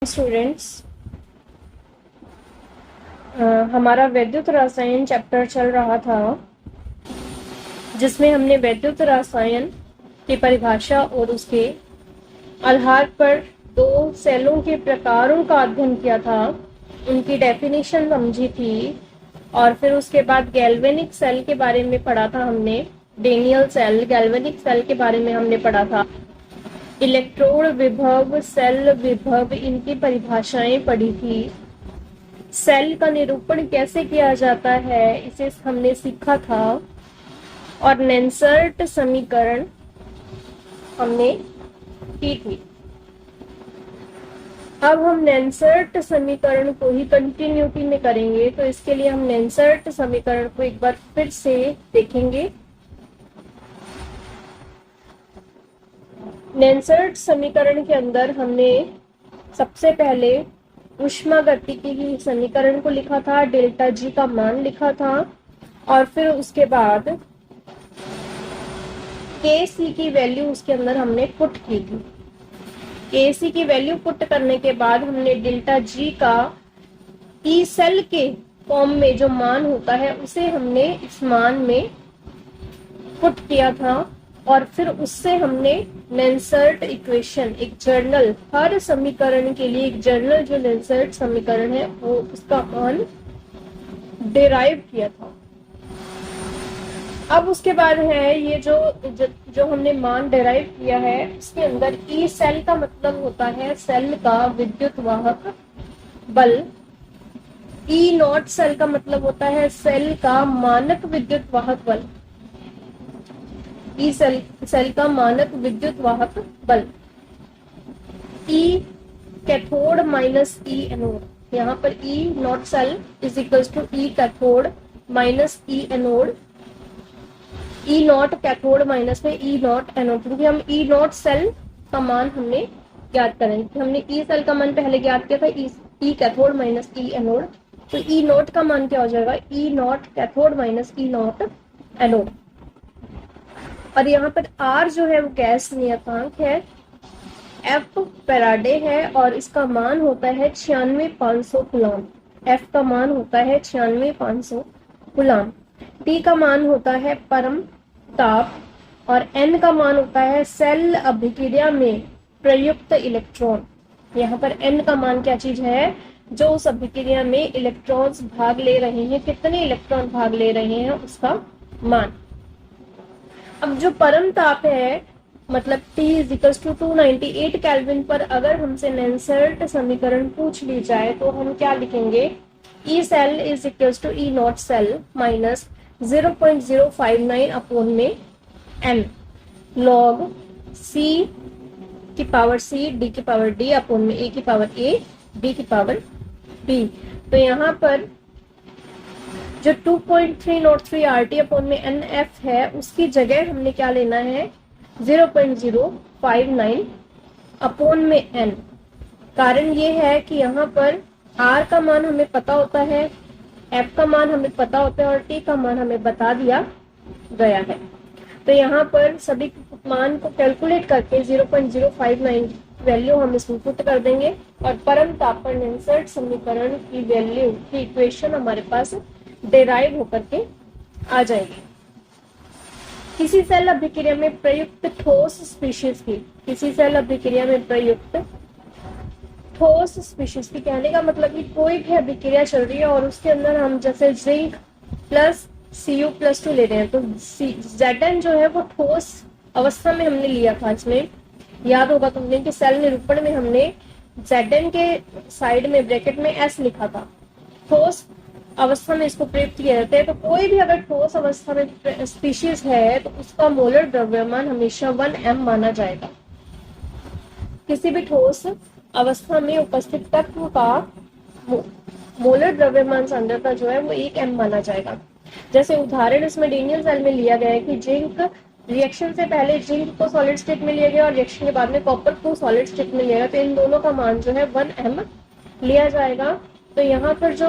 Students, हमारा वैद्युत रसायन चैप्टर चल रहा था जिसमें हमने वैद्युत रसायन की परिभाषा और उसके आधार पर दो सेलों के प्रकारों का अध्ययन किया था, उनकी डेफिनेशन समझी थी और फिर उसके बाद गैल्वेनिक सेल के बारे में पढ़ा था हमने। डेनियल सेल, गैल्वेनिक सेल के बारे में हमने पढ़ा था। इलेक्ट्रोड विभव, सेल विभव, इनकी परिभाषाएं पढ़ी थी। सेल का निरूपण कैसे किया जाता है इसे हमने सीखा था और नेंसर्ट समीकरण हमने की थी। अब हम नेंसर्ट समीकरण को ही कंटिन्यूटी में करेंगे, तो इसके लिए हम नेंसर्ट समीकरण को एक बार फिर से देखेंगे। नेंसर्ट समीकरण के अंदर हमने सबसे पहले ऊष्मागतिकी की समीकरण को लिखा था, डेल्टा जी का मान लिखा था और फिर उसके बाद के सी की वैल्यू उसके अंदर हमने पुट की थी। के सी की वैल्यू पुट करने के बाद हमने डेल्टा जी का ई सेल के फॉर्म में जो मान होता है उसे हमने इस मान में पुट किया था और फिर उससे हमने नेंसर्ट इक्वेशन, एक जर्नल, हर समीकरण के लिए एक जर्नल जो नेंसर्ट समीकरण है वो उसका मान डिराइव किया था। अब उसके बाद है ये जो हमने मान डिराइव किया है उसके अंदर ई सेल का मतलब होता है सेल का विद्युत वाहक बल। ई नॉट सेल का मतलब होता है सेल का मानक विद्युत वाहक बल। ई सेल का मानक विद्युत वाहक बल। E cathode minus E anode, यहाँ पर E not cell is equals to E cathode minus E anode. E naught cathode minus में ई नॉट एनोड, क्योंकि हम ई नॉट सेल का मान हमने ज्ञात करेंगे। हमने ई सेल का मान पहले ज्ञात किया था, E cathode minus E anode, तो ई नॉट का मान क्या हो जाएगा, E naught cathode minus E naught anode. और यहाँ पर आर जो है वो गैस नियतांक है, एफ फैराडे है और इसका मान होता है 96,500 कूलॉम। एफ का मान होता है 96,500 कूलॉम। टी का मान होता है परम ताप और एन का मान होता है सेल अभिक्रिया में प्रयुक्त इलेक्ट्रॉन। यहाँ पर एन का मान क्या चीज है, जो उस अभिक्रिया में इलेक्ट्रॉन्स भाग ले रहे हैं, कितने इलेक्ट्रॉन भाग ले रहे हैं उसका मान। अब जो परम ताप है मतलब T is equals to 298 kelvin पर अगर हमसे नेंसर्ट समीकरण पूछ ली जाए तो हम क्या लिखेंगे, E cell is equals to E not cell minus 0.059 upon में n log C की पावर C, D की पावर D अपॉन में A की पावर A, B की पावर B। तो यहाँ पर जो 2.303 RT अपॉन में NF है उसकी जगह हमने क्या लेना है 0.059 अपॉन में n। कारण ये है कि यहाँ पर R का मान हमें पता होता है, F का मान हमें पता होता है और T का मान हमें बता दिया गया है। तो यहाँ पर सभी मान को कैलकुलेट करके 0.059 वैल्यू हम इसमें पुट कर देंगे और परम तापमान नेंसर्ट समीकरण की वैल्यू की इक्वेशन हमारे पास डिराइव होकर के आ जाएगी। किसी सेल अभिक्रिया में प्रयुक्त ठोस स्पीशीज की, किसी सेल अभिक्रिया में प्रयुक्त ठोस स्पीशीज की, कहने का मतलब कि कोई भी अभिक्रिया चल रही है और उसके अंदर हम जैसे जिंक प्लस Cu+2 ले रहे हैं तो Zn जो है वो ठोस अवस्था में हमने लिया था। इसमें याद होगा तुमने कि सेल निरूपण में हमने Zn के साइड में ब्रैकेट में S लिखा था। ठोस अवस्था में इसको प्रयुक्त किया जाता है। तो कोई भी अगर ठोस अवस्था में स्पीशीज है तो उसका मोलर द्रव्यमान हमेशा 1m माना जाएगा। किसी भी ठोस अवस्था में उपस्थित तत्व का मोलर द्रव्यमान सांद्रता जो है वो 1m माना जाएगा। जैसे उदाहरण इसमें डेनियल सेल में लिया गया है कि जिंक रिएक्शन से पहले जिंक को सॉलिड स्टेट में लिया गया और रिएक्शन के बाद में कॉपर को सॉलिड स्टेट में लिया गया, तो इन दोनों का मान जो है 1m लिया जाएगा। तो यहाँ पर जो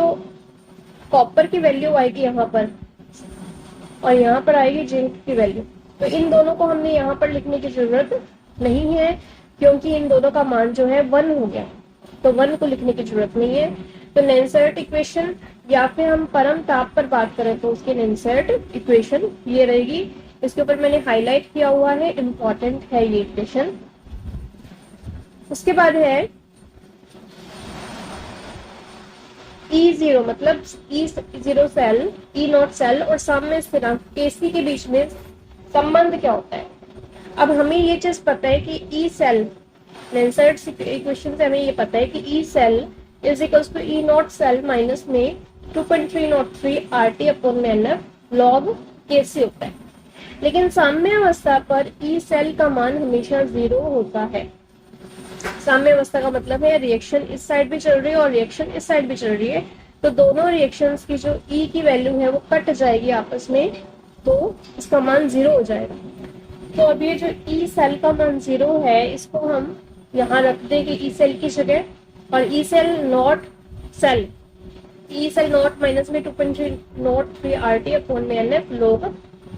कॉपर की वैल्यू आएगी यहाँ पर और यहाँ पर आएगी जिंक की वैल्यू, तो इन दोनों को हमने यहाँ पर लिखने की जरूरत नहीं है क्योंकि इन दोनों का मान जो है 1 हो गया। तो 1 को लिखने की जरूरत नहीं है। तो नेंसर्ट इक्वेशन, या फिर हम परम ताप पर बात करें तो उसकी नेंसर्ट इक्वेशन ये रहेगी। इसके ऊपर मैंने हाईलाइट किया हुआ है, इंपॉर्टेंट है ये इक्वेशन। उसके बाद है E0, मतलब E0 सेल, E0 सेल और साम्य स्थिरांक Kc के बीच में संबंध क्या होता है। अब हमें ये चीज पता है कि E सेल, नेंसर्ट इक्वेशन से हमें ये पता है कि E cell is equals to E0 cell minus में 2.303 RT अपॉन में NF log Kc होता है। लेकिन साम्य अवस्था पर E सेल का मान हमेशा 0 होता है। साम्य अवस्था का मतलब है रिएक्शन इस साइड भी चल रही है और रिएक्शन इस साइड भी चल रही है, तो दोनों रिएक्शंस की जो E की वैल्यू है वो कट जाएगी आपस में, तो इसका मान 0 हो जाएगा। तो अब ये जो E सेल का मान 0 है, इसको हम यहाँ रख देंगे E सेल की जगह, और E cell not cell, E cell not minus में 2.303 RT अपॉन में NF log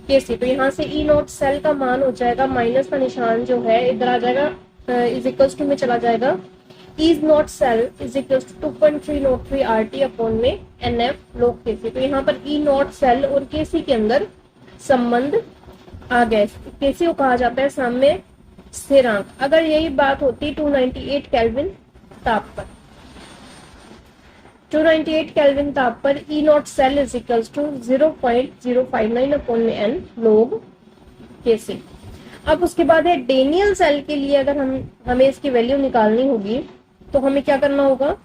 Kc। तो यहाँ से E नॉट सेल का मान हो जाएगा, माइनस का निशान जो है इधर आ जाएगा, इज इक्वल्स टू में चला जाएगा, is not cell is equals to 2.303 RT upon में NF log Kc। तो यहाँ पर E नॉट सेल और Kc के अंदर संबंध आ गए। Kc को कहा जाता है साम्य स्थिरांक। अगर यही बात होती 298 केल्विन ताप पर, 298 केल्विन ताप पर E not cell is equals to 0.059 upon में N log Kc। अब उसके बाद है डेनियल सेल के लिए, अगर हमें इसकी वैल्यू निकालनी होगी तो हमें क्या करना होगा,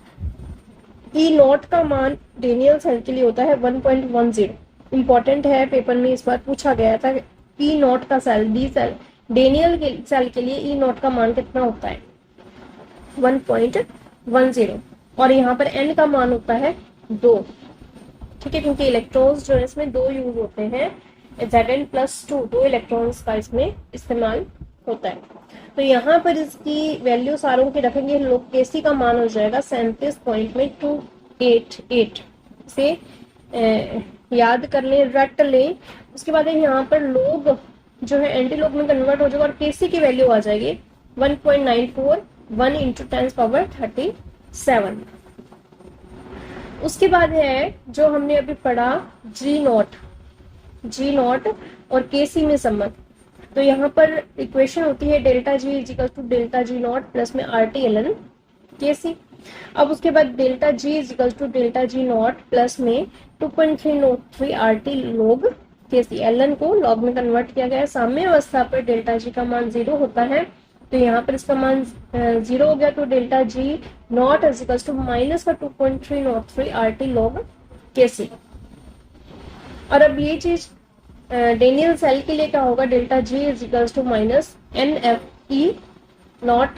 E नॉट का मान डेनियल सेल के लिए होता है 1.10। इंपॉर्टेंट है, पेपर में इस बार पूछा गया था E नॉट का cell, D cell, Daniell cell के लिए E नॉट का मान कितना होता है 1.10, और यहाँ पर N का मान होता है 2। ठीक है, क्योंकि इलेक्ट्रॉन्स जो है इसमें 2 यूज होते हैं, Zn+2, 2 इलेक्ट्रॉन्स का इसमें इस्तेमाल होता है। तो यहाँ पर इसकी वैल्यू सारों की रखेंगे, log Kc का मान हो जाएगा 37.288 से याद कर लें, रट लें। उसके बाद यहाँ पर log जो है एंटी लॉग में कन्वर्ट हो जाएगा और Kc की वैल्यू आ जाएगी 1.941 इंटू 10⁻37। उसके बाद है जो हमने अभी पढ़ा G नॉट और Kc में संबंध। तो यहाँ पर इक्वेशन होती है delta G is equal to delta G naught plus में RT ln Kc। अब उसके बाद delta G is equal to delta G naught plus में 2.303 RT log Kc, ln को log में कन्वर्ट किया गया है। साम्य अवस्था पर डेल्टा G का मान 0 होता है, तो यहाँ पर इसका मान 0 हो गया, तो delta G naught is equal to minus का 2.303 RT log Kc। और अब ये चीज डेनियल सेल के लिए क्या होगा, delta G is equals to minus NFE naught.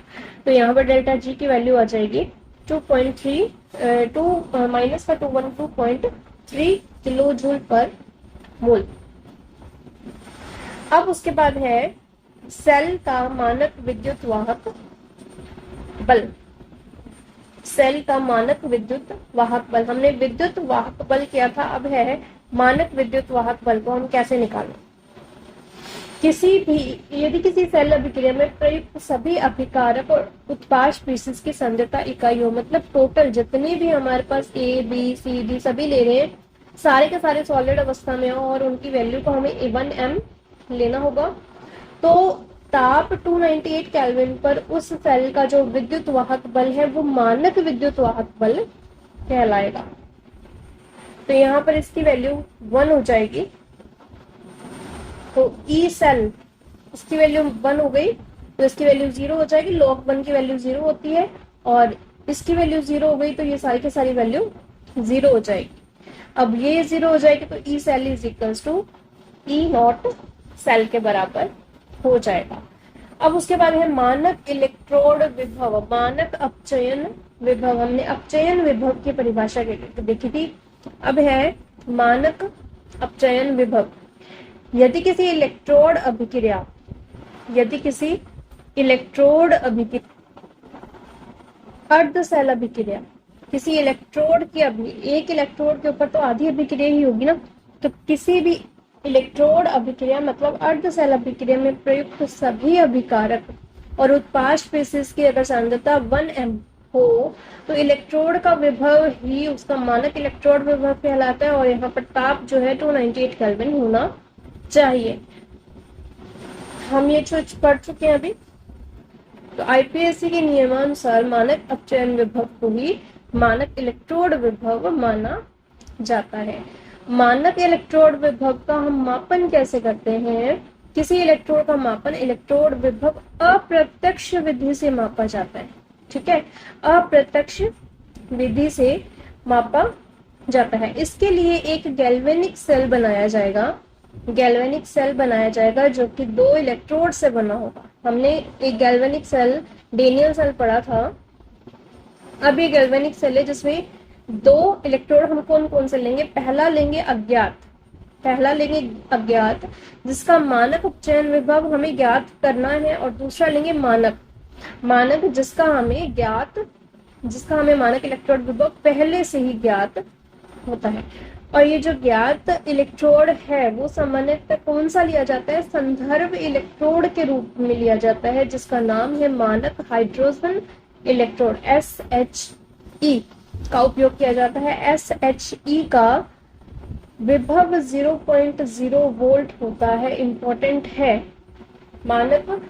तो यहाँ पर डेल्टा G की वैल्यू आ जाएगी 2.3 माइनस का 212.3 किलो जूल पर मोल। अब उसके बाद है सेल का मानक विद्युत वाहक बल। सेल का मानक विद्युत वाहक बल, हमने विद्युत वाहक बल किया था, अब है मानक विद्युत वाहक बल को हम कैसे निकालें। यदि किसी सेल अभिक्रिया में प्रयुक्त सभी अभिकारक और उत्पाद स्पीशीज की सांद्रता इकाई हो, मतलब टोटल जितने भी हमारे पास A B C D सभी ले रहे हैं, सारे के सारे सॉलिड अवस्था में हो और उनकी वैल्यू को हमें 1m लेना होगा, तो ताप 298 केल्विन पर उस सेल का जो विद्युत वाहक बल है वो मानक विद्युत वाहक बल कहलाएगा। तो यहाँ पर इसकी वैल्यू 1 हो जाएगी, तो E सेल इसकी वैल्यू 1 हो गई, तो इसकी वैल्यू 0 हो जाएगी, log 1 की वैल्यू 0 होती है और इसकी वैल्यू 0 हो गई, तो ये सारी की सारी वैल्यू 0 हो जाएगी। अब ये 0 हो जाएगी तो E cell is equals to E not cell के बराबर हो जाएगा। अब उसके बाद है मानक इलेक्ट्रोड विभव, मानक अपचयन विभव। हमने अपचयन विभव की परिभाषा देखी थी, अब है मानक अपचयन विभव। यदि किसी इलेक्ट्रोड अभिक्रिया अर्ध सेल अभिक्रिया, किसी इलेक्ट्रोड की एक इलेक्ट्रोड के ऊपर तो आधी अभिक्रिया ही होगी ना, तो किसी भी इलेक्ट्रोड अभिक्रिया मतलब अर्ध सेल अभिक्रिया में प्रयुक्त सभी अभिकारक और उत्पाद स्पीशीज की अगर सांद्रता 1m हो तो इलेक्ट्रोड का विभव ही उसका मानक इलेक्ट्रोड विभव कहलाता है, और यहाँ पर ताप जो है 298 केल्विन होना चाहिए। हम ये चीज पढ़ चुके हैं अभी। तो आईपीएससी के नियमानुसार मानक अपचयन विभव को ही मानक इलेक्ट्रोड विभव माना जाता है। मानक इलेक्ट्रोड विभव का हम मापन कैसे करते हैं? किसी इलेक्ट्रोड का मापन इलेक्ट्रोड विभव अप्रत्यक्ष विधि से मापा जाता है। ठीक है, अप्रत्यक्ष विधि से मापा जाता है। इसके लिए एक गैल्वेनिक सेल बनाया जाएगा, गैल्वेनिक सेल बनाया जाएगा जो कि 2 इलेक्ट्रोड से बना होगा। हमने एक गैल्वेनिक सेल, डेनियल सेल पढ़ा था। अब ये गैल्वेनिक सेल है जिसमें 2 इलेक्ट्रोड हम कौन कौन से लेंगे? पहला लेंगे अज्ञात जिसका मानक अपचयन विभव हमें ज्ञात करना है, और दूसरा लेंगे मानक जिसका हमें मानक इलेक्ट्रोड विभव पहले से ही ज्ञात होता है। और ये जो ज्ञात इलेक्ट्रोड है वो सामान्यतः कौन सा लिया जाता है? संदर्भ इलेक्ट्रोड के रूप में लिया जाता है, जिसका नाम है मानक हाइड्रोजन इलेक्ट्रोड, SHE का उपयोग किया जाता है। SHE का विभव 0.0 वोल्ट होता है। इंपॉर्टेंट है, मानक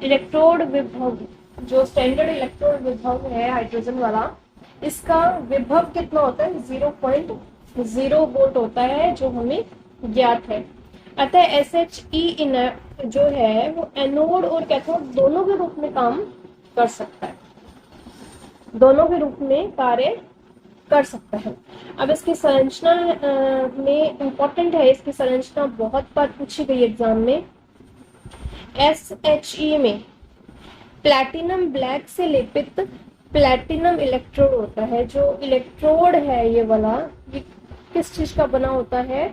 इलेक्ट्रोड विभव जो स्टैंडर्ड इलेक्ट्रोड विभव है हाइड्रोजन वाला, इसका विभव कितना होता है? 0.0 वोल्ट होता है, जो हमें ज्ञात है। अतः SHE जो है वो एनोड और कैथोड दोनों के रूप में काम कर सकता है, दोनों के रूप में कार्य कर सकता है। अब इसकी संरचना में इंपॉर्टेंट है, इसकी संरचना बहुत बार पूछी गई एग्जाम में। SHE में प्लैटिनम ब्लैक से लेपित प्लैटिनम इलेक्ट्रोड होता है। जो इलेक्ट्रोड है ये वाला, ये किस चीज का बना होता है?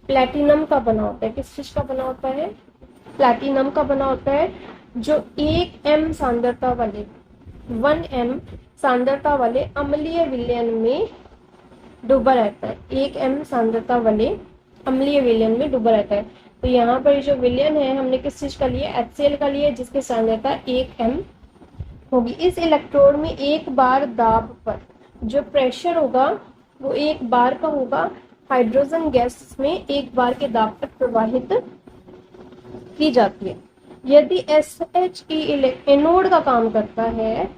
प्लैटिनम का बना होता है। किस चीज का बना होता है? प्लैटिनम का बना होता है, जो 1m सांद्रता वाले 1m सांद्रता वाले अम्लीय विलयन में डूबा रहता है। 1m सांद्रता वाले अम्लीय विलयन में डूबा रहता है। तो यहाँ पर जो विलयन है हमने किस चीज का लिया? HCl का लिया, जिसकी सांद्रता 1m होगी। इस इलेक्ट्रोड में एक बार दाब पर जो प्रेशर होगा वो 1 बार का होगा। हाइड्रोजन गैस में 1 बार के दाब पर प्रवाहित की जाती है। यदि SHE एनोड का काम करता है,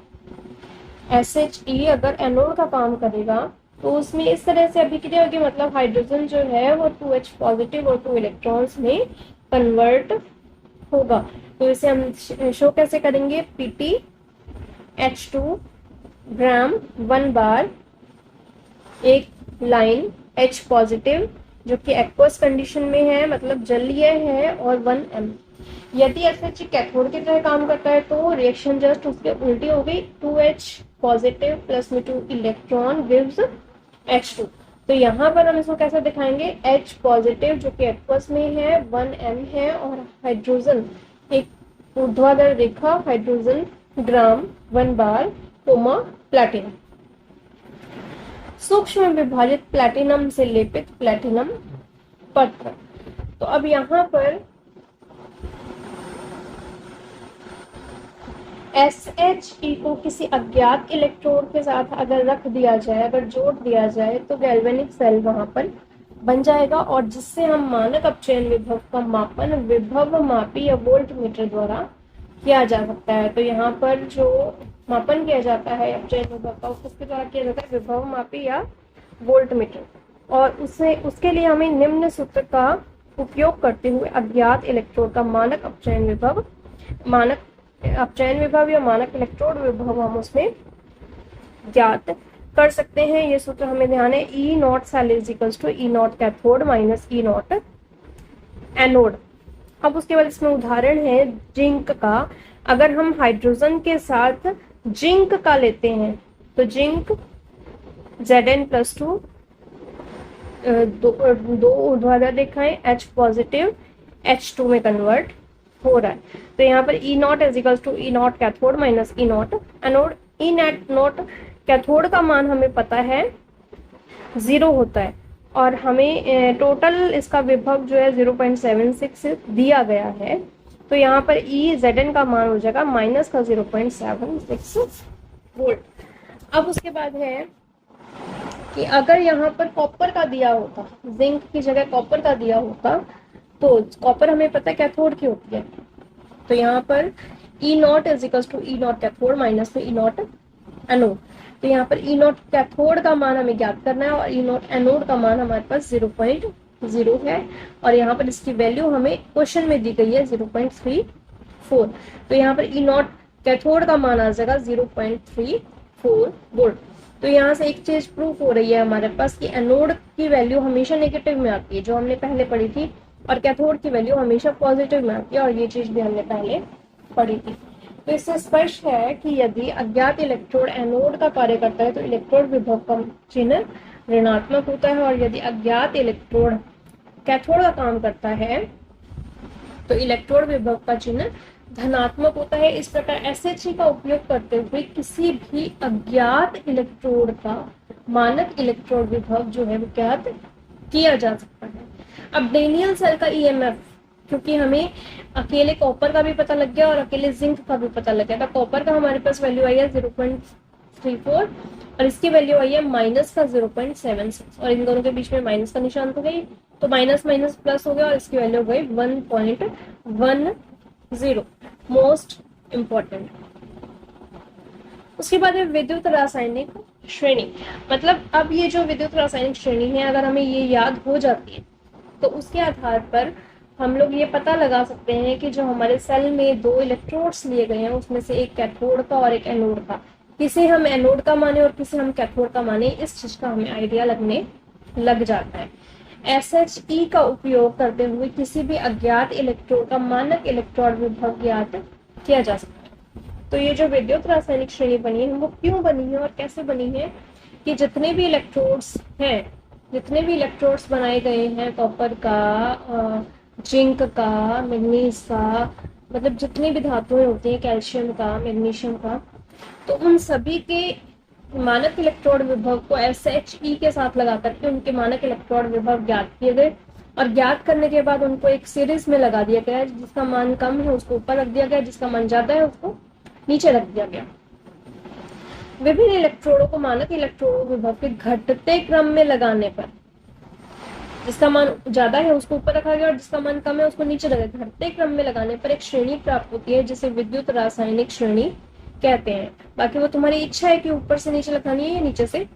SHE अगर एनोड का काम करेगा तो उसमें इस तरह से अभिक्रिया होगी, मतलब हाइड्रोजन जो है वो 2H पॉजिटिव और 2 इलेक्ट्रॉन्स में कन्वर्ट होगा। तो इसे हम शो कैसे करेंगे? PtH2 ग्राम 1 बार, एक लाइन H पॉजिटिव जो कि एक्वस कंडीशन में है, मतलब जलीय है, और 1m। यदि SHE कैथोड की तरह काम करता है तो रिएक्शन जस्ट उसके उल्टी हो गई। 2H पॉजिटिव प्लस में 2 इलेक्ट्रॉन गिव्स H2। तो यहाँ पर हम इसको कैसे दिखाएंगे? H पॉजिटिव जो कि एक्वस में है 1m है, और हाइड्रोजन एक ऊर्ध्वाधर रेखा हाइड्रोजन ग्राम 1 बार कोमा प्लैटिनम। सूक्ष्म विभाजित प्लैटिनम से लेपित प्लैटिनम पत्र। तो अब यहाँ पर SHE को किसी अज्ञात इलेक्ट्रोड के साथ अगर रख दिया जाए, अगर जोड़ दिया जाए, तो गैल्वेनिक सेल वहां पर बन जाएगा, और जिससे हम मानक अपचयन विभव का मापन विभव मापी या वोल्ट मीटर द्वारा किया जा सकता है। तो यहाँ पर जो मापन किया जाता है अपचयन विभव का, किसके द्वारा किया जाता है? विभव मापी या वोल्ट मीटर। और उसके लिए हमें निम्न सूत्र का उपयोग करते हुए अज्ञात इलेक्ट्रोड का मानक अपचयन विभव या मानक इलेक्ट्रोड विभव हम उसमें ज्ञात कर सकते हैं। ये सूत्र हमें ध्यान है, E0 cell is equals to E0 cathode minus E0 anode. अब उसके बाद इसमें उदाहरण है जिंक का। अगर हम हाइड्रोजन के साथ जिंक का लेते हैं तो जिंक Zn+2 दो ऊर्ध्वाधर रेखाएं H पॉजिटिव H2 में कन्वर्ट हो रहा है। तो यहाँ पर E0 is equals to E0 cathode minus E0 anode. E0 cathode का मान हमें पता है 0 होता है, और हमें टोटल इसका विभव जो है 0.76 दिया गया है। तो यहाँ पर Zn का मान हो जाएगा माइनस का 0.76 वोल्ट। अब उसके बाद है कि अगर यहाँ पर कॉपर का दिया होता, जिंक की जगह कॉपर का दिया होता, तो कॉपर हमें पता है कैथोड की होती है, तो यहाँ पर E naught is equal to E naught cathode minus में ई नॉट एनोड। तो यहाँ पर ई नॉट कैथोड का मान हमें ज्ञात करना है और ई नॉट एनोड का मान हमारे पास 0.0 है, और यहाँ पर इसकी वैल्यू हमें क्वेश्चन में दी गई है 0.34। तो यहाँ पर ई नॉट कैथोड का मान आ जाएगा 0.34 वोल्ट। तो यहाँ से एक चीज प्रूफ हो रही है हमारे पास कि एनोड की वैल्यू हमेशा नेगेटिव में आती है, जो हमने पहले पढ़ी थी, और कैथोड की वैल्यू हमेशा पॉजिटिव में आती है, और ये चीज भी हमने पहले पढ़ी थी। तो इससे स्पष्ट है कि यदि अज्ञात इलेक्ट्रोड एनोड का कार्य करता है तो इलेक्ट्रोड विभव का चिन्ह ऋणात्मक होता है, और यदि अज्ञात इलेक्ट्रोड कैथोड का काम करता है तो इलेक्ट्रोड विभव का चिन्ह धनात्मक होता है। इस प्रकार SHE का उपयोग करते हुए किसी भी अज्ञात इलेक्ट्रोड का मानक इलेक्ट्रोड विभव जो है वो ज्ञात किया जा सकता है। अब डेनियल सेल का EMF, क्योंकि हमें अकेले कॉपर का भी पता लग गया और अकेले जिंक का भी पता लग गया था। कॉपर का हमारे पास वैल्यू आई है 0.34 और इसकी वैल्यू आई है माइनस का 0.76, और इन दोनों के बीच में माइनस का निशान तो गई, तो माइनस माइनस प्लस हो गया और इसकी वैल्यू हो गई 1.10। Most important. उसके बाद है विद्युत रासायनिक श्रेणी। मतलब अब ये जो विद्युत रासायनिक श्रेणी है, अगर हमें ये याद हो जाती है तो उसके आधार पर हम लोग ये पता लगा सकते हैं कि जो हमारे सेल में दो इलेक्ट्रोड्स लिए गए हैं उसमें से एक कैथोड का और एक एनोड का, किसे हम एनोड का माने और किसे हम कैथोड का माने, इस चीज का हमें आइडिया लगने लग जाता है। SHE का उपयोग करते हुए किसी भी अज्ञात इलेक्ट्रोड का मानक इलेक्ट्रॉन विभव ज्ञात किया जा सकता है। तो ये जो विद्युत रासायनिक श्रेणी बनी है वो क्यों बनी है और कैसे बनी है कि जितने भी इलेक्ट्रोड्स हैं, जितने भी इलेक्ट्रोड्स बनाए गए हैं कॉपर का, जिंक का, मैग्नीज का, मतलब जितनी भी धातुएं होती हैं, कैल्शियम का, मैग्नीशियम का, तो उन सभी के मानक इलेक्ट्रोड विभव को SHE के साथ लगा करके उनके मानक इलेक्ट्रोड विभव ज्ञात किए गए, और ज्ञात करने के बाद उनको एक सीरीज में लगा दिया गया। जिसका मान कम है उसको ऊपर रख दिया गया, जिसका मान ज्यादा है उसको नीचे रख दिया गया। विभिन्न इलेक्ट्रोडों को मानक इलेक्ट्रोड विभव के घटते क्रम में लगाने पर जिसका मान ज्यादा है उसको ऊपर रखा गया और जिसका मान कम है उसको नीचे रखा गया। घटते क्रम में लगाने पर एक श्रेणी प्राप्त होती है जिसे विद्युत रासायनिक श्रेणी कहते हैं। बाकी वो तुम्हारी इच्छा है कि ऊपर से नीचे लगानी है या नीचे से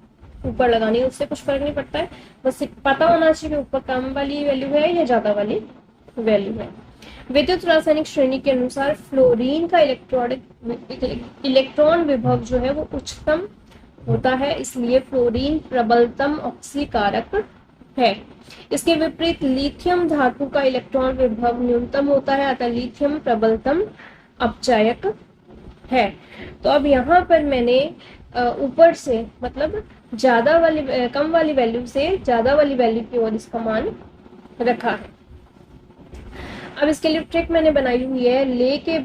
ऊपर लगानी है, उससे कुछ फर्क नहीं पड़ता है, बस पता होना चाहिए कि ऊपर कम वाली वैल्यू है या ज्यादा वाली वैल्यू है। विद्युत रासायनिक श्रेणी के अनुसार फ्लोरीन का इलेक्ट्रॉन विभव जो है वो उच्चतम होता है, इसलिए फ्लोरीन प्रबलतम ऑक्सीकारक है। इसके विपरीत लिथियम धातु का इलेक्ट्रॉन विभव न्यूनतम होता है, अतः लिथियम प्रबलतम अपचायक है। तो अब यहाँ पर मैंने ऊपर से मतलब ज्यादा वाली कम वाली वैल्यू से ज्यादा वाली वैल्यू की ओर इसका मान रखा है। अब इसके लिए ट्रिक मैंने बनाई हुई है। लेके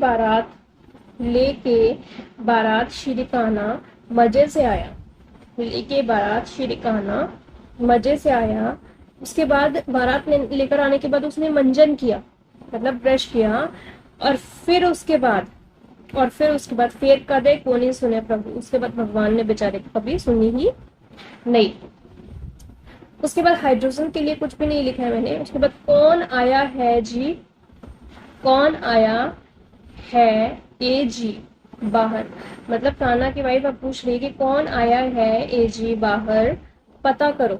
बारात शिरिकाना मजे से आया, लेके बारात शिरिकाना मजे से आया। उसके बाद बारात लेकर आने के बाद उसने मंजन किया, मतलब ब्रश किया, और फिर उसके बाद फेर कदे को नहीं सुने प्रभु। उसके बाद भगवान ने बेचारे कभी सुनी ही नहीं। उसके बाद हाइड्रोजन के लिए कुछ भी नहीं लिखा है मैंने। उसके बाद कौन आया है जी, कौन आया है ए जी बाहर, मतलब कान्हा की वाइफ अब पूछ रही है कि कौन आया है ए जी बाहर, पता करो,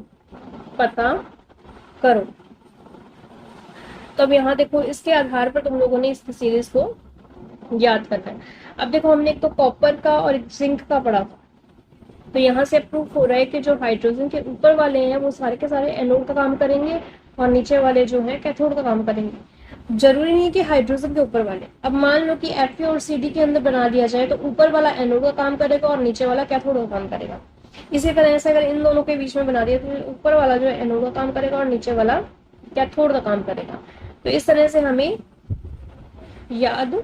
पता करो। तो अब यहाँ देखो, इसके आधार पर तुम लोगों ने इस सीरीज को याद करना है। अब देखो, हमने एक तो कॉपर का और एक जिंक का पढ़ा था, तो यहाँ से प्रूफ हो रहा है कि जो हाइड्रोजन के ऊपर वाले हैं वो सारे के सारे एनोड का काम करेंगे और नीचे वाले जो है कैथोड का काम करेंगे। जरूरी नहीं कि हाइड्रोजन के ऊपर वाले। अब मान लो कि Fe और Cd के अंदर बना दिया जाए तो ऊपर वाला एनोड का काम करेगा और नीचे वाला कैथोड का काम करेगा। इसी तरह से अगर इन दोनों के बीच में बना दिया तो ऊपर वाला जो है एनोड का काम करेगा और नीचे वाला कैथोड का काम करेगा। तो इस तरह से हमें याद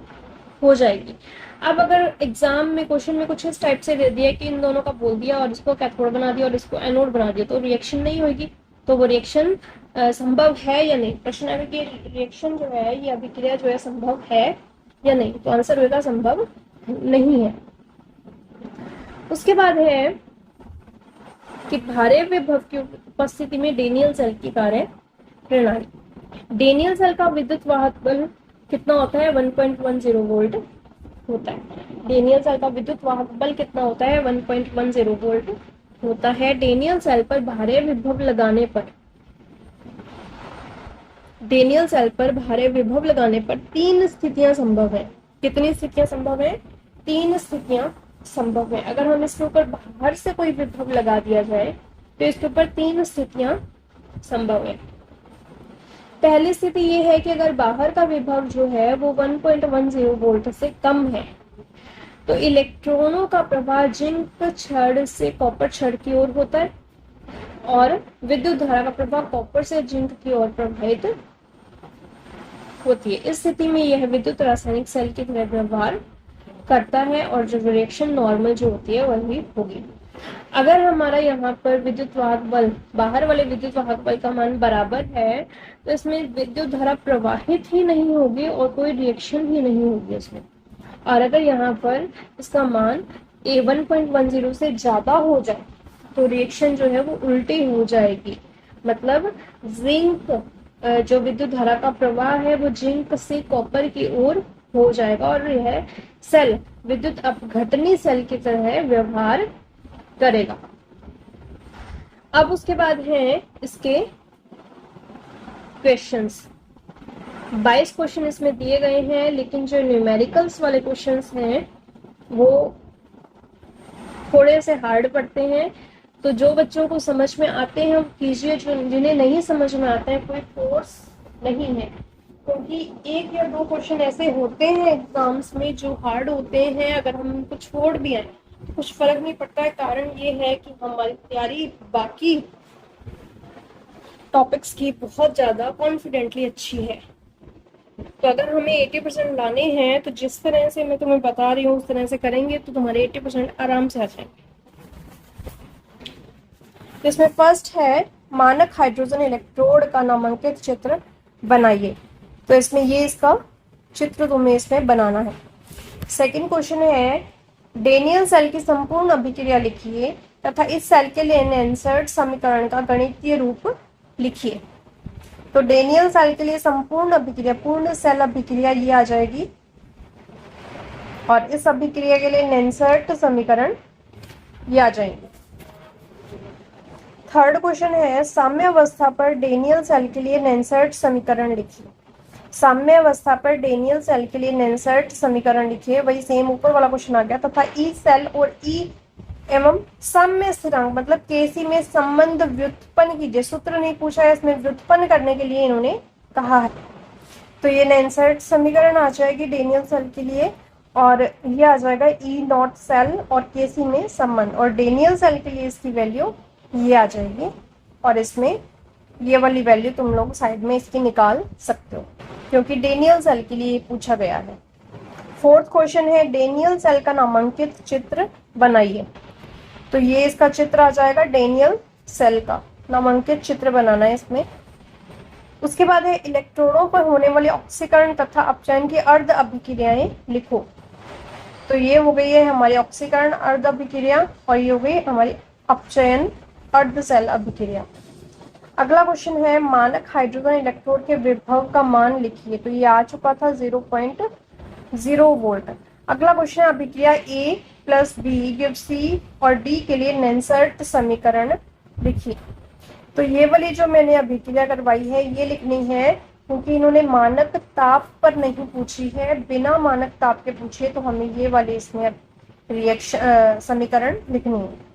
हो जाएगी। अब अगर एग्जाम में क्वेश्चन में कुछ इस टाइप से दे दिया कि इन दोनों का बोल दिया और इसको कैथोड बना दिया और इसको एनोड बना दिया, तो रिएक्शन नहीं होगी। तो वो रिएक्शन संभव है या नहीं, प्रश्न है कि रिएक्शन जो है, ये अभिक्रिया जो है संभव है या नहीं, तो आंसर होगा संभव नहीं है। उसके बाद है कि भारे विभव की उपस्थिति में डेनियल सेल की कार्य प्रणाली। डेनियल सेल का विद्युत वाहक बल कितना होता है? 1.10 वोल्ट होता है। डेनियल सेल का विद्युत वाहक बल कितना होता है? 1.10 वोल्ट होता है। डेनियल सेल पर भारे विभव लगाने पर तीन स्थितियां संभव है। कितनी स्थितियां संभव है? 3 स्थितियां संभव है। अगर हम इसके ऊपर बाहर से कोई विभव लगा दिया जाए तो इसके ऊपर 3 स्थितियां संभव है। पहली स्थिति ये है कि अगर बाहर का विभव जो है वो 1.10 वोल्ट से कम है तो इलेक्ट्रॉनों का प्रवाह जिंक छड़ से कॉपर छड़ की ओर होता है और विद्युत धारा का प्रवाह कॉपर से जिंक की ओर प्रवाहित होती है। इस स्थिति में यह विद्युत रासायनिक सेल की तरह व्यवहार करता है और जो रिएक्शन नॉर्मल जो होती है वही होगी। अगर हमारा यहाँ पर विद्युत वाहक बल, बाहर वाले विद्युत वाहक बल का मान बराबर है तो इसमें विद्युत धारा प्रवाहित ही नहीं होगी और कोई रिएक्शन ही नहीं होगी इसमें। और अगर यहाँ पर इसका मान 1.10 से ज्यादा हो जाए तो रिएक्शन जो है वो उल्टी हो जाएगी। मतलब जिंक, जो विद्युत धारा का प्रवाह है वो जिंक से कॉपर की ओर हो जाएगा और यह सेल विद्युत अपघटनी सेल की तरह व्यवहार करेगा। अब उसके बाद है इसके क्वेश्चंस। 22 क्वेश्चन इसमें दिए गए हैं, लेकिन जो न्यूमेरिकल्स वाले क्वेश्चंस हैं वो थोड़े से हार्ड पड़ते हैं। तो जो बच्चों को समझ में आते हैं वो कीजिए, जो जिन्हें नहीं समझ में आते हैं कोई फोर्स नहीं है, क्योंकि 1 या 2 क्वेश्चन ऐसे होते हैं एग्जाम्स में जो हार्ड होते हैं। अगर हम उनको छोड़ भी आए तो कुछ फर्क नहीं पड़ता है। कारण ये है कि हमारी तैयारी बाकी टॉपिक्स की बहुत ज्यादा कॉन्फिडेंटली अच्छी है। तो अगर हमें 80% लाने हैं तो जिस तरह से मैं तुम्हें बता रही हूँ उस तरह से करेंगे तो तुम्हारे 80% आराम से आ जाएंगे। इसमें फर्स्ट है मानक हाइड्रोजन इलेक्ट्रोड का नामांकित चित्र बनाइए। तो इसमें ये इसका चित्र तुम्हें इसमें बनाना है। सेकंड क्वेश्चन है डेनियल सेल की संपूर्ण अभिक्रिया लिखिए तथा इस सेल के लिए नेंसर्ट समीकरण का गणितीय रूप लिखिए। तो डेनियल सेल के लिए संपूर्ण अभिक्रिया, पूर्ण सेल अभिक्रिया ये आ जाएगी और इस अभिक्रिया के लिए नेंसर्ट समीकरण ये आ जाएंगे। थर्ड क्वेश्चन है साम्य अवस्था पर डेनियल सेल के लिए नेंसर्ट समीकरण लिखिए। साम्य अवस्था पर डेनियल सेल के लिए नेंसर्ट समीकरण लिखिए। वही सेम ऊपर वाला क्वेश्चन आ गया। तथा ई सेल और ई एवं साम्य स्थिरांक मतलब केसी में संबंध व्युत्पन्न कीजिए। सूत्र नहीं पूछा है, इसमें व्युत्पन्न करने के लिए इन्होंने कहा है। तो ये नेंसर्ट समीकरण आ जाएगी डेनियल सेल के लिए और ये आ जाएगा ई नॉट सेल और केसी में संबंध, और डेनियल सेल के लिए इसकी वैल्यू ये आ जाएगी और इसमें ये वाली वैल्यू तुम लोग साइड में इसकी निकाल सकते हो क्योंकि डेनियल सेल के लिए पूछा गया है। फोर्थ क्वेश्चन है डेनियल सेल का नामांकित चित्र बनाइए। तो ये इसका चित्र आ जाएगा, डेनियल सेल का नामांकित चित्र बनाना है इसमें। उसके बाद है इलेक्ट्रोडों पर होने वाले ऑक्सीकरण तथा अपचयन की अर्ध अभिक्रियाएं लिखो। तो ये हो गई है हमारी ऑक्सीकरण अर्ध अभिक्रिया और ये हो गई हमारी अपचयन अर्ध सेल अभिक्रिया। अगला क्वेश्चन है मानक हाइड्रोजन इलेक्ट्रोड के विभव का मान लिखिए। तो ये आ चुका था 0.0 वोल्ट। अगला क्वेश्चन है अभिक्रिया A plus B give C और D के लिए नेंसर्ट समीकरण लिखिए। तो ये वाली जो मैंने अभिक्रिया करवाई है ये लिखनी है क्योंकि इन्होंने मानक ताप पर नहीं पूछी है, बिना मानक ताप के पूछी है, तो हमें ये वाली इसमें रिएक्शन समीकरण लिखनी है।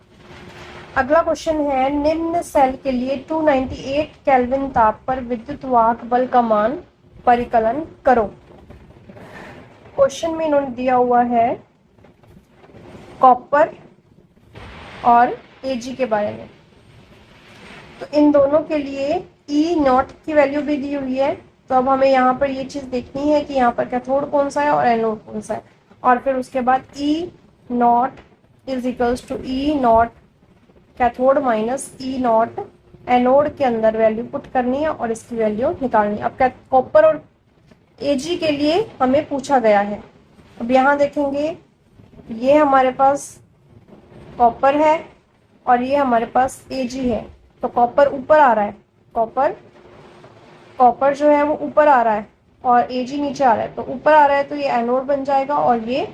अगला क्वेश्चन है निम्न सेल के लिए 298 केल्विन ताप पर विद्युत वाहक बल का मान परिकलन करो। क्वेश्चन में इन्होंने दिया हुआ है कॉपर और Ag के बारे में। तो इन दोनों के लिए ई नॉट की वैल्यू भी दी हुई है। तो अब हमें यहाँ पर ये चीज देखनी है कि यहाँ पर कैथोड कौन सा है और एनोड कौन सा है, और फिर उसके बाद E naught is equals to E naught cathode minus E naught anode के अंदर वैल्यू पुट करनी है और इसकी वैल्यू निकालनी है। अब कॉपर और Ag के लिए हमें पूछा गया है। अब यहाँ देखेंगे ये हमारे पास कॉपर है और ये हमारे पास Ag है। तो कॉपर ऊपर आ रहा है, कॉपर जो है वो ऊपर आ रहा है और Ag नीचे आ रहा है। तो ऊपर आ रहा है तो ये एनोड बन जाएगा और ये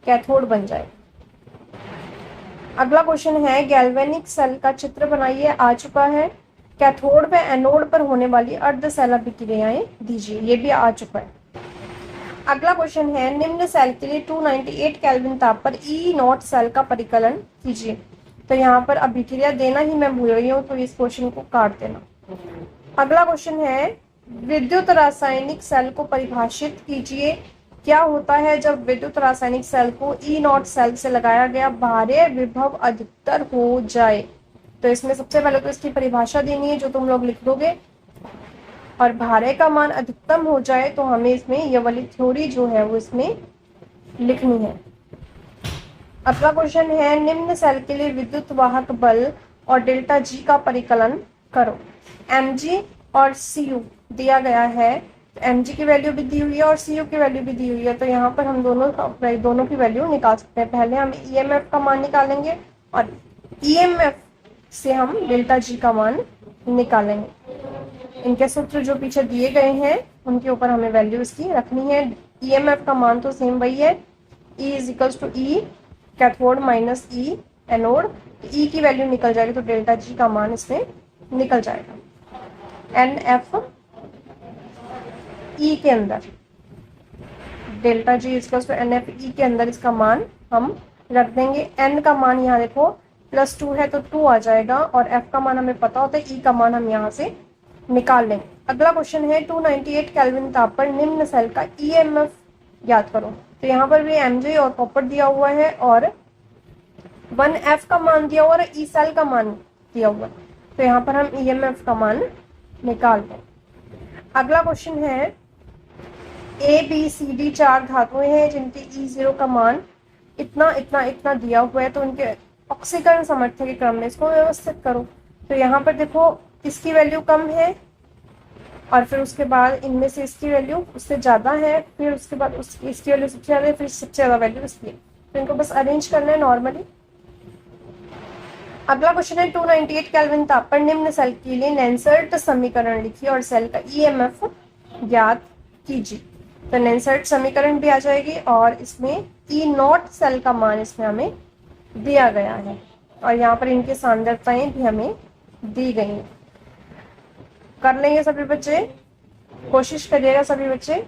कैथोड बन जाएगा। अगला क्वेश्चन है गैल्वेनिक सेल का चित्र बनाइए, आ चुका है। कैथोड व एनोड पर होने वाली अर्धसैल अभिक्रियाएं दीजिए, ये भी आ चुका है। अगला क्वेश्चन है निम्न सेल के लिए 298 केल्विन ताप पर ई नॉट सेल का परिकलन कीजिए। तो यहाँ पर अभिक्रिया देना ही मैं भूल रही हूँ, तो इस क्वेश्चन को काट देना। अगला क्वेश्चन है विद्युत रासायनिक सेल को परिभाषित कीजिए। क्या होता है जब विद्युत रासायनिक सेल को ई नॉट सेल से लगाया गया बाह्य विभव अधिकतर हो जाए। तो इसमें सबसे पहले तो इसकी परिभाषा देनी है जो तुम लोग लिख दोगे, और बाह्य का मान अधिकतम हो जाए तो हमें इसमें ये वाली थ्योरी जो है वो इसमें लिखनी है। अगला क्वेश्चन है निम्न सेल के लिए विद्युत वाहक बल और डेल्टा जी का परिकलन करो। mg और cu दिया गया है, तो mg की वैल्यू भी दी हुई है और cu की वैल्यू भी दी हुई है। तो यहाँ पर हम दोनों की वैल्यू निकाल सकते हैं। पहले हम EMF का मान निकालेंगे और EMF से हम डेल्टा जी का मान निकालेंगे। इनके सूत्र जो पीछे दिए गए हैं उनके ऊपर हमें वैल्यू इसकी रखनी है। EMF का मान तो सेम वही है, E = E cathode minus E anode. E की वैल्यू निकल जाएगी तो डेल्टा जी का मान इसमें निकल जाएगा। NF E के अंदर डेल्टा जी = NF E के अंदर इसका मान हम रख देंगे। N का मान यहाँ देखो +2 है तो 2 आ जाएगा और F का मान हमें पता होता है, E का मान हम यहाँ से निकाल लेंगे। अगला क्वेश्चन है 298 केल्विन ताप पर निम्न सेल का EMF ज्ञात करो। तो यहाँ पर भी mg और कॉपर दिया हुआ है और 1F का मान दिया हुआ और E सेल का मान दिया हुआ है। तो यहाँ पर हम EMF का मान निकाल लें। अगला क्वेश्चन है ABCD 4 धातुएं हैं जिनके E0 का मान इतना इतना इतना दिया हुआ है, तो उनके ऑक्सीकरण सामर्थ्य के क्रम में इसको व्यवस्थित करो। तो यहाँ पर देखो इसकी वैल्यू कम है और फिर उसके बाद इनमें से इसकी वैल्यू उससे ज़्यादा है, फिर उसके बाद इसकी वैल्यू सबसे ज़्यादा है, फिर सबसे ज़्यादा वैल्यू इसकी। तो इनको बस अरेंज करना है नॉर्मली। अगला क्वेश्चन है 298 केल्विन ताप पर निम्न सेल के लिए नेंसर्ट समीकरण लिखिए और सेल का EMF ज्ञात कीजिए। तो नेंसर्ट समीकरण भी आ जाएगी और इसमें E नॉट सेल का मान इसमें हमें दिया गया है और यहाँ पर इनकी सांद्रताएं भी हमें दी गई हैं। कर लेंगे सभी बच्चे, कोशिश करिएगा सभी बच्चे।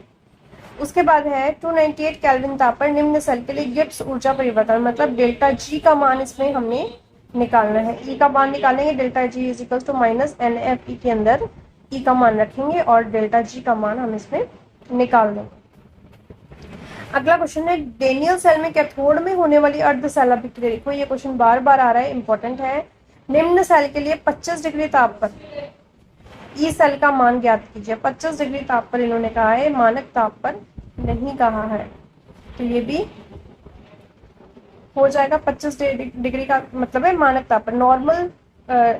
उसके बाद है 298 केल्विन ताप पर निम्न सेल के लिए गिब्स ऊर्जा परिवर्तन मतलब डेल्टा जी का मान इसमें हमने निकालना है। E का मान निकालेंगे, डेल्टा जी = -NFE के अंदर E का मान रखेंगे और डेल्टा जी का मान हम इसमें निकाल देंगे। अगला क्वेश्चन है डेनियल सेल में कैथोड में होने वाली अर्धसैल अभिक्रिया। देखो ये क्वेश्चन बार बार आ रहा है, इंपॉर्टेंट है। निम्न सेल के लिए 25 डिग्री ताप पर E सेल का मान ज्ञात कीजिए। 25 डिग्री ताप पर इन्होंने कहा है, मानक ताप पर नहीं कहा है। तो ये भी हो जाएगा। 25 डिग्री का मतलब है मानक ताप पर। नॉर्मल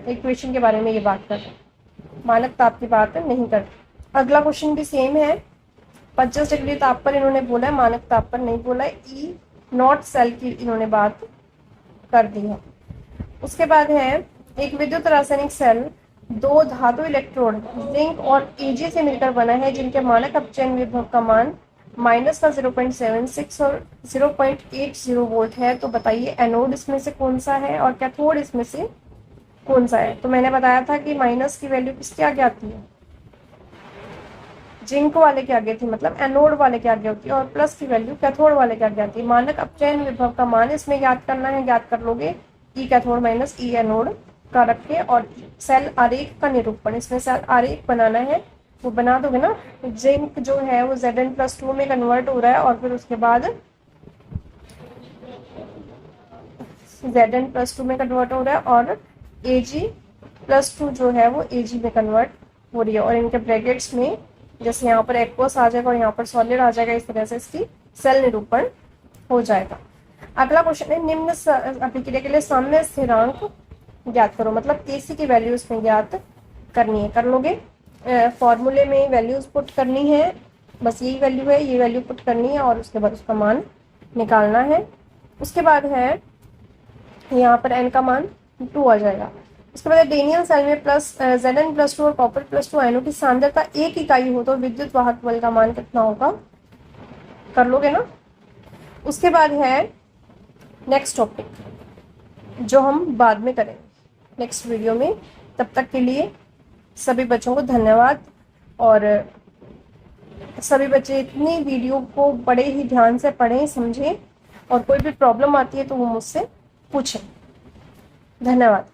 इक्वेशन के बारे में ये बात कर रहे हैं, मानक ताप की बात नहीं कर। अगला क्वेश्चन भी सेम है, 25 डिग्री ताप पर इन्होंने बोला है, मानक ताप पर नहीं बोला है। E नॉट सेल की इन्होंने बात कर दी है। उसके बाद है एक विद्युत रासायनिक सेल 2 धातु इलेक्ट्रोड जिंक और Ag से मिलकर बना है जिनके मानक अपचयन विभव का मान -0.76 और 0.80 वोल्ट है। तो बताइए एनोड इसमें से कौन सा है और कैथोड इसमें से कौन सा है। तो मैंने बताया था कि माइनस की वैल्यू किसके आगे आती है, जिंक वाले के आगे थी, मतलब एनोड वाले के आगे होती है, और प्लस की वैल्यू कैथोड वाले के आगे आती है। मानक अपचयन विभव का मान इसमें ज्ञात करना है, ज्ञात कर लोगे। E कैथोड -E एनोड का रख के, और सेल आरेख का निरूपण, इसमें सेल आरेख बनाना है, वो बना दोगे ना। जिंक जो है वो Zn+2 में कन्वर्ट हो रहा है और फिर उसके बाद Zn+2 में कन्वर्ट हो रहा है और Ag+2 जो है वो Ag में कन्वर्ट हो रही है। और इनके ब्रैकेट्स में जैसे यहाँ पर एक्वस आ जाएगा और यहाँ पर सॉलिड आ जाएगा, इस तरह से इसकी सेल निरूपण हो जाएगा। अगला क्वेश्चन है निम्न अभिक्रिया के लिए साम्य स्थिरांक ज्ञात करो, मतलब Kc की वैल्यू इसमें ज्ञात करनी है। कर लोगे, फॉर्मूले में वैल्यूज पुट करनी है, बस यही वैल्यू है, ये वैल्यू पुट करनी है और उसके बाद उसका मान निकालना है। उसके बाद है यहाँ पर n का मान 2 आ जाएगा। उसके बाद डेनियल सेल में प्लस Zn+2 और कॉपर+2 आयनों की सांद्रता 1 इकाई हो तो विद्युत वाहक बल का मान कितना होगा, कर लोगे ना। उसके बाद है नेक्स्ट टॉपिक जो हम बाद में करेंगे नेक्स्ट वीडियो में। तब तक के लिए सभी बच्चों को धन्यवाद, और सभी बच्चे इतनी वीडियो को बड़े ही ध्यान से पढ़ें, समझें, और कोई भी प्रॉब्लम आती है तो वो मुझसे पूछें। धन्यवाद।